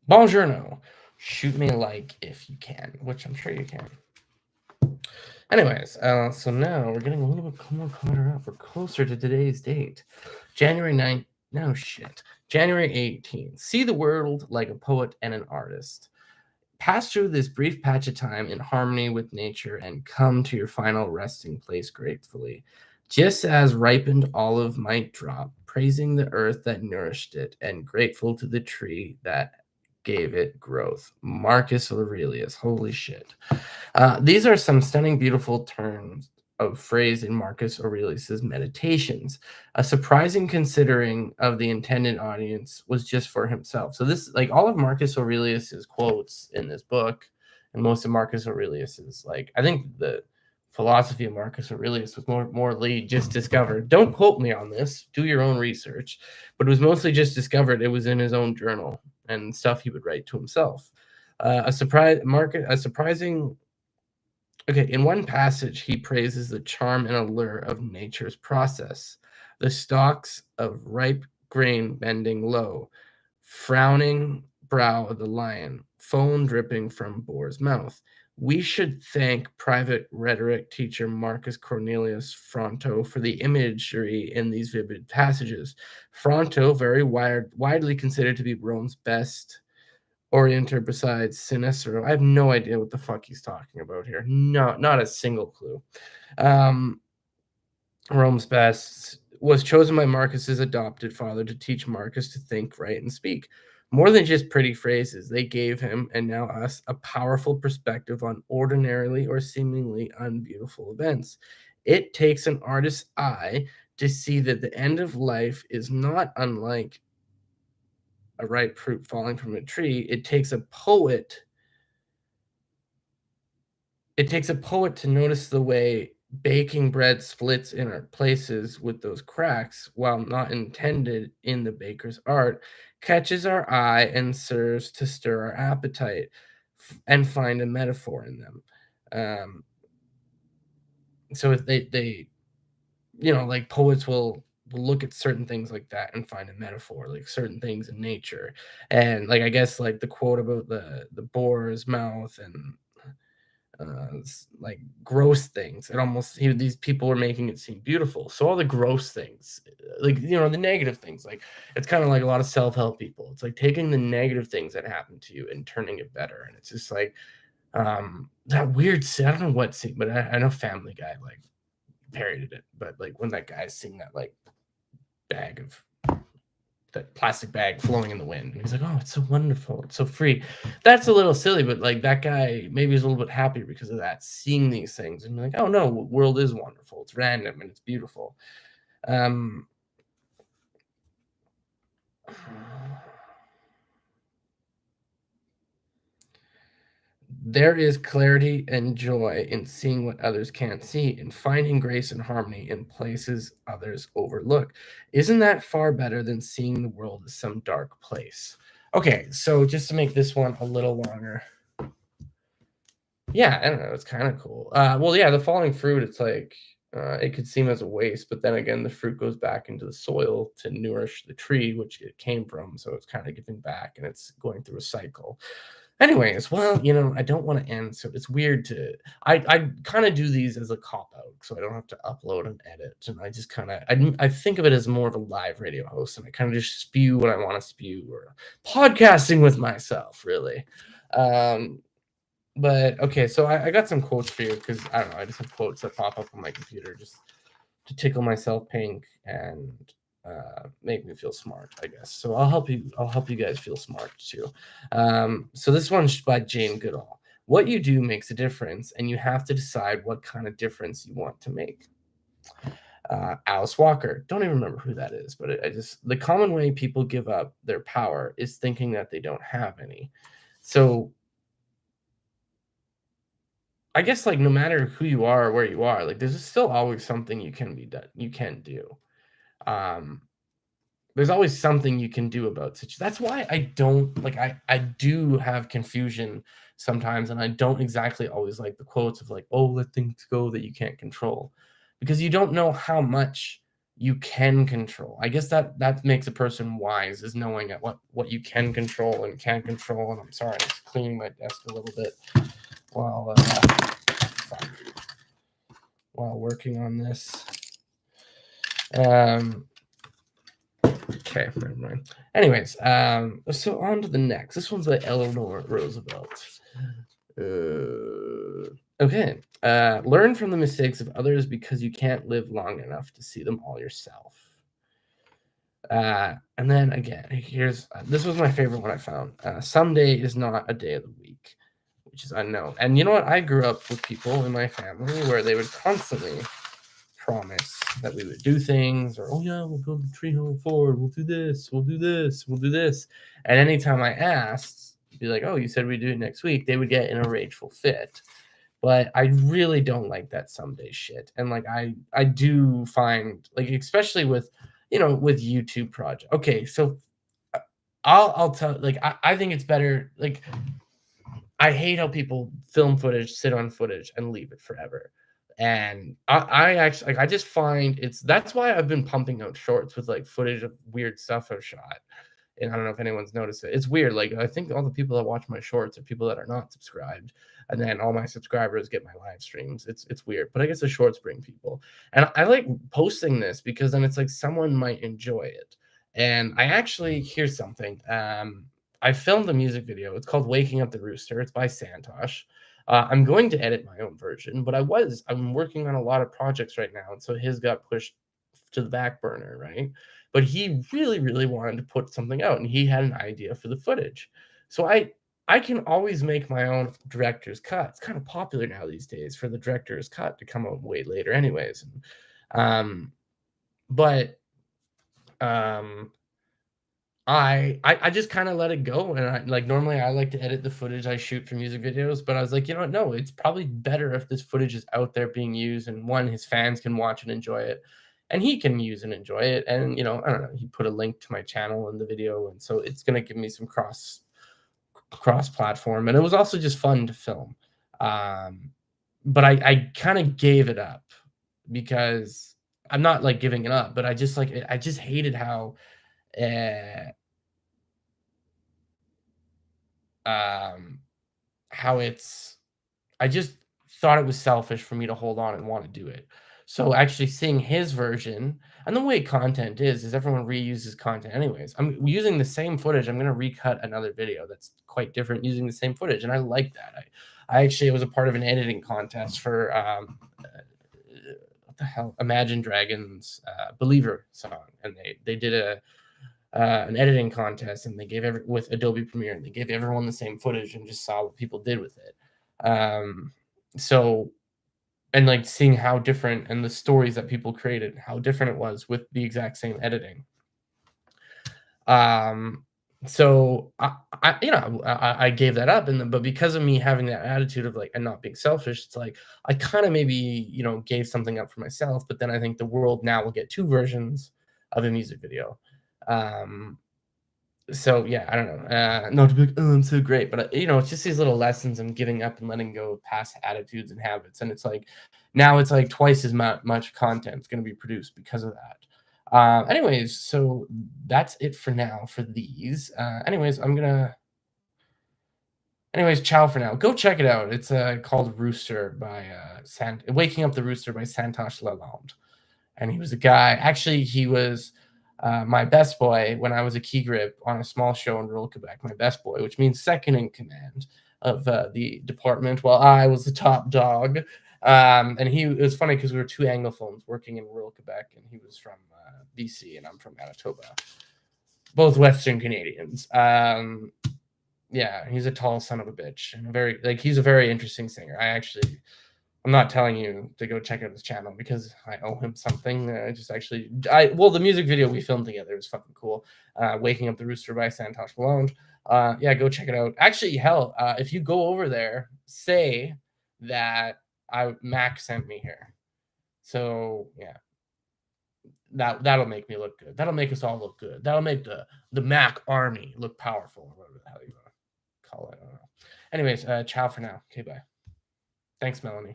Bonjourno. Shoot me a like if you can, which I'm sure you can. Anyways, so now we're getting a little bit more caught up. We're closer to today's date. January 9th. No shit. January 18th. See the world like a poet and an artist. Pass through this brief patch of time in harmony with nature and come to your final resting place gratefully. Just as ripened olive might drop, praising the earth that nourished it and grateful to the tree that gave it growth. Marcus Aurelius. Holy shit. These are some stunning, beautiful turns of phrase in Marcus Aurelius's Meditations. A surprising considering of the intended audience was just for himself. So this, like all of Marcus Aurelius's quotes in this book, and most of Marcus Aurelius's, like I think the philosophy of Marcus Aurelius was morely just discovered. Don't quote me on this. Do your own research. But it was mostly just discovered. It was in his own journal and stuff he would write to himself. A surprising. Okay, in one passage, he praises the charm and allure of nature's process, the stalks of ripe grain bending low, frowning brow of the lion, foam dripping from boar's mouth. We should thank private rhetoric teacher Marcus Cornelius Fronto for the imagery in these vivid passages. Fronto, very widely considered to be Rome's best orienter besides Sinestro. I have no idea what the fuck he's talking about here. No, not a single clue. Rome's best was chosen by Marcus's adopted father to teach Marcus to think, write, and speak. More than just pretty phrases, they gave him, and now us, a powerful perspective on ordinarily or seemingly unbeautiful events. It takes an artist's eye to see that the end of life is not unlike a ripe fruit falling from a tree. It takes a poet to notice the way baking bread splits in our places with those cracks, while not intended in the baker's art, catches our eye and serves to stir our appetite and find a metaphor in them. So if they like poets will look at certain things like that and find a metaphor, like certain things in nature. And like I guess like the quote about the boar's mouth and like gross things, it almost these people were making it seem beautiful. So all the gross things, like the negative things, like it's kind of like a lot of self-help people. It's like taking the negative things that happen to you and turning it better. And it's just like that weird, I don't know what scene, but I know Family Guy like parodied it, but like when that guy's seeing that like bag of that plastic bag flowing in the wind, and he's like, oh, it's so wonderful, it's so free. That's a little silly, but like that guy maybe is a little bit happier because of that, seeing these things and like, oh no, world is wonderful, it's random and it's beautiful. There is clarity and joy in seeing what others can't see, in finding grace and harmony in places others overlook. Isn't that far better than seeing the world as some dark place? Okay, so just to make this one a little longer. Yeah, I don't know. It's kind of cool. Well, yeah, the falling fruit, it's like it could seem as a waste, but then again, the fruit goes back into the soil to nourish the tree, which it came from. So it's kind of giving back and it's going through a cycle. Anyways, well, I don't want to end, so it's weird to. I kind of do these as a cop out, so I don't have to upload and edit, and I just kind of I think of it as more of a live radio host, and I kind of just spew what I want to spew, or podcasting with myself, really. But okay, so I got some quotes for you because I don't know, I just have quotes that pop up on my computer just to tickle myself pink and make me feel smart, I guess. So I'll help you guys feel smart too. So this one's by Jane Goodall. What you do makes a difference, and you have to decide what kind of difference you want to make. Alice Walker, don't even remember who that is, but the common way people give up their power is thinking that they don't have any. So I guess like no matter who you are or where you are, like there's still always something you can do. There's always something you can do about situations. That's why I don't like I do have confusion sometimes, and I don't exactly always like the quotes of like, oh, let things go that you can't control, because you don't know how much you can control. I guess that makes a person wise, is knowing at what you can control and can't control. And I'm sorry, I'm just cleaning my desk a little bit while working on this. Okay, never mind. Anyways, so on to the next. This one's by Eleanor Roosevelt. Okay. Learn from the mistakes of others because you can't live long enough to see them all yourself. And then again, here's this was my favorite one I found. Someday is not a day of the week, which is unknown. And you know what? I grew up with people in my family where they would constantly promise that we would do things, or oh yeah, we'll go to Tree Hill Ford, we'll do this, we'll do this, we'll do this. And anytime I asked, be like, oh, you said we'd do it next week, they would get in a rageful fit. But I really don't like that someday shit. And like I do find, like, especially with with YouTube project. Okay, so I'll tell, like, I think it's better, like, I hate how people film footage, sit on footage, and leave it forever. And I actually, like, I just find that's why I've been pumping out shorts with like footage of weird stuff I've shot. And I don't know if anyone's noticed it. It's weird. Like, I think all the people that watch my shorts are people that are not subscribed, and then all my subscribers get my live streams. It's weird, but I guess the shorts bring people. And I like posting this because then it's like someone might enjoy it. And I actually, here's something. I filmed a music video. It's called "Waking Up the Rooster." It's by Santosh. I'm going to edit my own version, but I'm working on a lot of projects right now, and so his got pushed to the back burner, right? But he really, really wanted to put something out, and he had an idea for the footage. So I can always make my own director's cut. It's kind of popular now these days for the director's cut to come out way later, anyways. But I just kind of let it go, and I, like, normally I like to edit the footage I shoot for music videos, but I was like, you know what? No, it's probably better if this footage is out there being used, and one, his fans can watch and enjoy it, and he can use and enjoy it. And I don't know, he put a link to my channel in the video, and so it's gonna give me some cross platform, and it was also just fun to film. But I kind of gave it up because I'm not like giving it up, but I just hated uh, um, how I just thought it was selfish for me to hold on and want to do it. So actually seeing his version, and the way content is everyone reuses content anyways. I'm using the same footage. I'm going to recut another video that's quite different using the same footage. And I like that. I actually was a part of an editing contest for what the hell? Imagine Dragons Believer song. And they did an editing contest, and they gave with Adobe Premiere, and they gave everyone the same footage and just saw what people did with it. So, and like seeing how different, and the stories that people created, how different it was with the exact same editing. So I gave that up, but because of me having that attitude of like, and not being selfish, it's like I kind of maybe gave something up for myself. But then I think the world now will get two versions of a music video. So yeah, I don't know. Not to be like, oh, I'm so great, but it's just these little lessons I'm giving up and letting go of past attitudes and habits, and it's like now it's like twice as much content is going to be produced because of that. Anyways, so that's it for now for these. Anyways, ciao for now. Go check it out. It's called Rooster by Waking Up the Rooster by Santosh Lalonde. And he was a guy. Actually, he was my best boy when I was a key grip on a small show in rural Quebec. My best boy, which means second in command of the department, while I was the top dog. And it was funny because we were two Anglophones working in rural Quebec, and he was from BC, and I'm from Manitoba, both Western Canadians. Yeah, he's a tall son of a bitch, and he's a very interesting singer. I'm not telling you to go check out his channel because I owe him something. The music video we filmed together was fucking cool. Waking Up the Rooster by Santosh Lalonde. Yeah, go check it out. Actually, hell, if you go over there, say that Mac sent me here. So yeah, that'll make me look good. That'll make us all look good. That'll make the Mac army look powerful, whatever the hell you want to call it. I don't know. Anyways, ciao for now. Okay, bye. Thanks, Melanie.